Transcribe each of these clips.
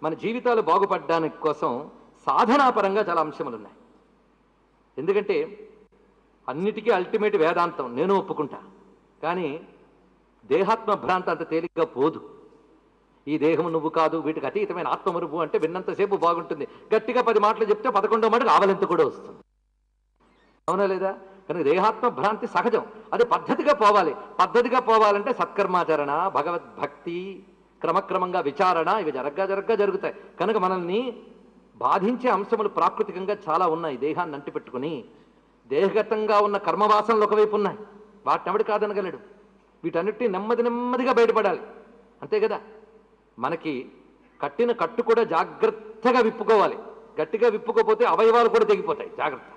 మన జీవితాలు బాగుపడడానికి కోసం సాధనాపరంగా చాలా అంశములు ఉన్నాయి. ఎందుకంటే అన్నిటికీ అల్టిమేట్ వేదాంతం నేను ఒప్పుకుంటా. కానీ దేహాత్మ భ్రాంతి అంత తేలిగ్గా పోదు. ఈ దేహం నువ్వు కాదు, వీటికి అతీతమైన ఆత్మమరుపు అంటే విన్నంతసేపు బాగుంటుంది. గట్టిగా 10 మాటలు చెప్తే 11వ మాటకు ఆవలింత కూడా వస్తుంది. అవునా లేదా? కనుక దేహాత్మ భ్రాంతి సహజం, అది పద్ధతిగా పోవాలి. పద్ధతిగా పోవాలంటే సత్కర్మాచరణ, భగవద్భక్తి, క్రమక్రమంగా విచారణ, ఇవి జరగ్గా జరుగుతాయి. కనుక మనల్ని బాధించే అంశములు ప్రాకృతికంగా చాలా ఉన్నాయి. దేహాన్ని అంటిపెట్టుకుని దేహగతంగా ఉన్న కర్మవాసనలు ఒకవైపు ఉన్నాయి, వాటిని ఎవడు కాదనగలడు. వీటన్నిటిని నెమ్మదిగా బయటపడాలి, అంతే కదా. మనకి కట్టిన కట్టు కూడా జాగ్రత్తగా విప్పుకోవాలి. గట్టిగా విప్పుకోపోతే అవయవాలు కూడా తెగిపోతాయి. జాగ్రత్త,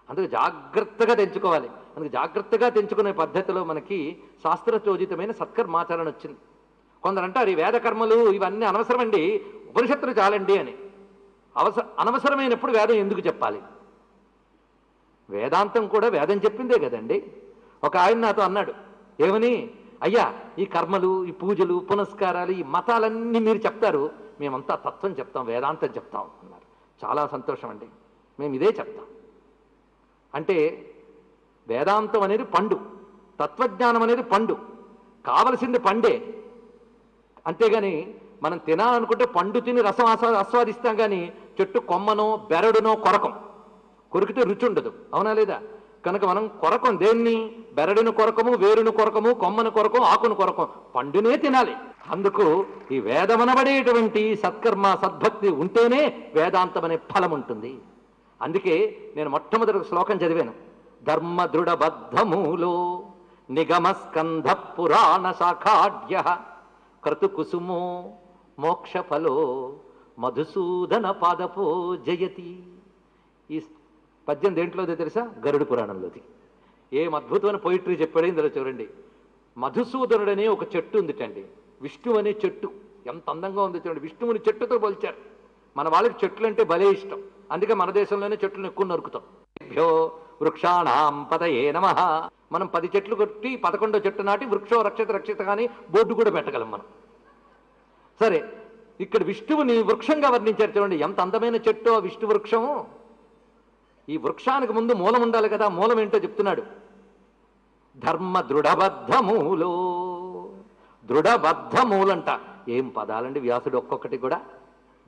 అందుకు జాగ్రత్తగా తెంచుకోవాలి. అందుకు జాగ్రత్తగా తెంచుకునే పద్ధతిలో మనకి శాస్త్రచోజితమైన సత్కర్మాచరణ వచ్చింది. కొందరు అంటారు ఈ వేద కర్మలు ఇవన్నీ అనవసరమండి, ఉపనిషత్తులు చాలండి అని. అనవసరమైనప్పుడు వేదం ఎందుకు చెప్పాలి? వేదాంతం కూడా వేదం చెప్పిందే కదండి. ఒక ఆయన నాతో అన్నాడు, ఏమని, అయ్యా ఈ కర్మలు, ఈ పూజలు, పునస్కారాలు, ఈ మతాలన్నీ మీరు చెప్తారు, మేమంతా తత్వం చెప్తాం, వేదాంతం చెప్తాం అన్నారు. చాలా సంతోషం అండి, మేము ఇదే చెప్తాం. అంటే వేదాంతం అనేది పండు, తత్వజ్ఞానం అనేది పండు, కావలసింది పండే. అంతేగాని మనం తినాలనుకుంటే పండు తిని రసం ఆస్వాదిస్తాం, కానీ చెట్టు కొమ్మనో బెరడునో కొరికితే రుచి ఉండదు. అవునా లేదా? కనుక మనం కొరకం దేన్ని? బెరడును కొరకము, వేరును కొరకము, కొమ్మను కొరకం, ఆకును కొరకం, పండునే తినాలి. అందుకు ఈ వేదమనబడేటువంటి సత్కర్మ సద్భక్తి ఉంటేనే వేదాంతం అనే ఫలం ఉంటుంది. అందుకే నేను మొట్టమొదటి శ్లోకం చదివాను. ధర్మ దృఢబద్ధమూలో నిగమస్కంధ పురాణ శాఖాఢ్య క్రతుకుసుమో మోక్షఫలో మధుసూదన పాదపో జయతి. ఈ పద్యం దేంట్లోదో తెలుసా? గరుడ పురాణంలోది. ఏం అద్భుతమైన పోయిటరీ చెప్పాడు ఇందులో చూడండి. మధుసూదనుడనే ఒక చెట్టు ఉందిటండి, విష్ణువు అనే చెట్టు. ఎంత అందంగా ఉంది చూడండి. విష్ణువుని చెట్టుతో పోల్చారు. మన వాళ్ళకి చెట్లు అంటే భలే ఇష్టం, అందుకే మన దేశంలోనే చెట్లను ఎక్కువ నరుకుతాం. భ్యో వృక్షాణాం పతయే నమః. మనం 10 చెట్లు కొట్టి 11వ చెట్టు నాటి వృక్షో రక్షిత రక్షిత కానీ బోర్డు కూడా పెట్టగలం మనం. సరే, ఇక్కడ విష్ణువుని వృక్షంగా వర్ణించారు చూడండి. ఎంత అందమైన చెట్టు ఆ విష్ణు వృక్షం. ఈ వృక్షానికి ముందు మూలం ఉండాలి కదా. మూలం ఏంటో చెప్తున్నాడు. ధర్మ దృఢబద్ధ మూలో. దృఢబద్ధ మూలంట. ఏం పదాలండి వ్యాసుడు ఒక్కొక్కటి కూడా.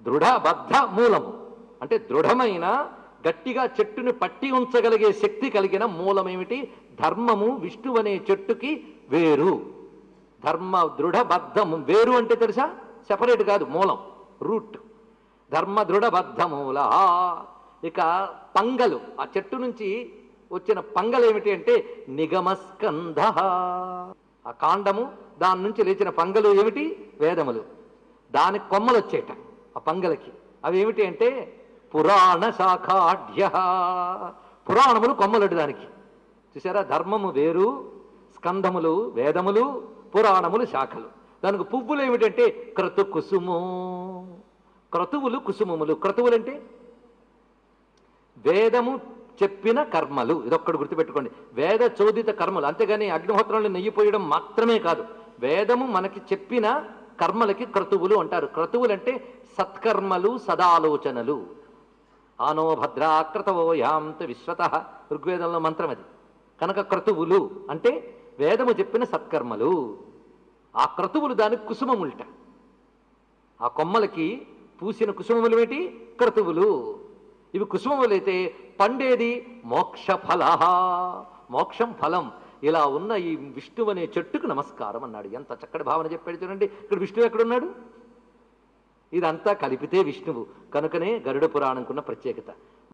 దృఢబద్ధ మూలము అంటే దృఢమైన, గట్టిగా చెట్టుని పట్టి ఉంచగలిగే శక్తి కలిగిన మూలం ఏమిటి? ధర్మము. విష్ణువు అనే చెట్టుకి వేరు. ధర్మ దృఢబద్ధము. వేరు అంటే తెలుసా? సెపరేట్ కాదు, మూలం, రూట్. ధర్మ దృఢబద్ధ మూల. ఇక పంగలు, ఆ చెట్టు నుంచి వచ్చిన పంగలు ఏమిటి అంటే నిగమస్కంధ. ఆ కాండము, దాని నుంచి లేచిన పంగలు ఏమిటి? వేదములు. దానికి కొమ్మలు వచ్చేట ఆ పంగలకి. అవి ఏమిటి అంటే పురాణ శాఖాఢ్య. పురాణములు కొమ్మలడు దానికి. చూసారా? ధర్మము వేరు, స్కంధములు వేదములు, పురాణములు శాఖలు. దానికి పువ్వులు ఏమిటంటే క్రతు కుసుము. క్రతువులు కుసుమములు. క్రతువులు అంటే వేదము చెప్పిన కర్మలు. ఇదొక్కడు గుర్తుపెట్టుకోండి. వేద చోదిత కర్మలు. అంతేగాని అగ్నిహోత్రంలో నెయ్యి పోయడం మాత్రమే కాదు. వేదము మనకి చెప్పిన కర్మలకి క్రతువులు అంటారు. క్రతువులు అంటే సత్కర్మలు, సదాలోచనలు. ఆనో భద్రాకృతవో యాంత విశ్వత, ఋగ్వేదంలో మంత్రం అది. కనుక క్రతువులు అంటే వేదము చెప్పిన సత్కర్మలు. ఆ క్రతువులు దానికి కుసుమముల్ట. ఆ కొమ్మలకి పూసిన కుసుమములు ఏమిటి? క్రతువులు. ఇవి కుసుమములైతే పండేది మోక్షఫల. మోక్షం ఫలం. ఇలా ఉన్న ఈ విష్ణువు అనే చెట్టుకు నమస్కారం అన్నాడు. ఎంత చక్కటి భావన చెప్పాడు చూడండి. ఇక్కడ విష్ణువు ఎక్కడున్నాడు? ఇదంతా కలిపితే విష్ణువు. కనుకనే గరుడ పురాణంకున్న ప్రత్యేకత.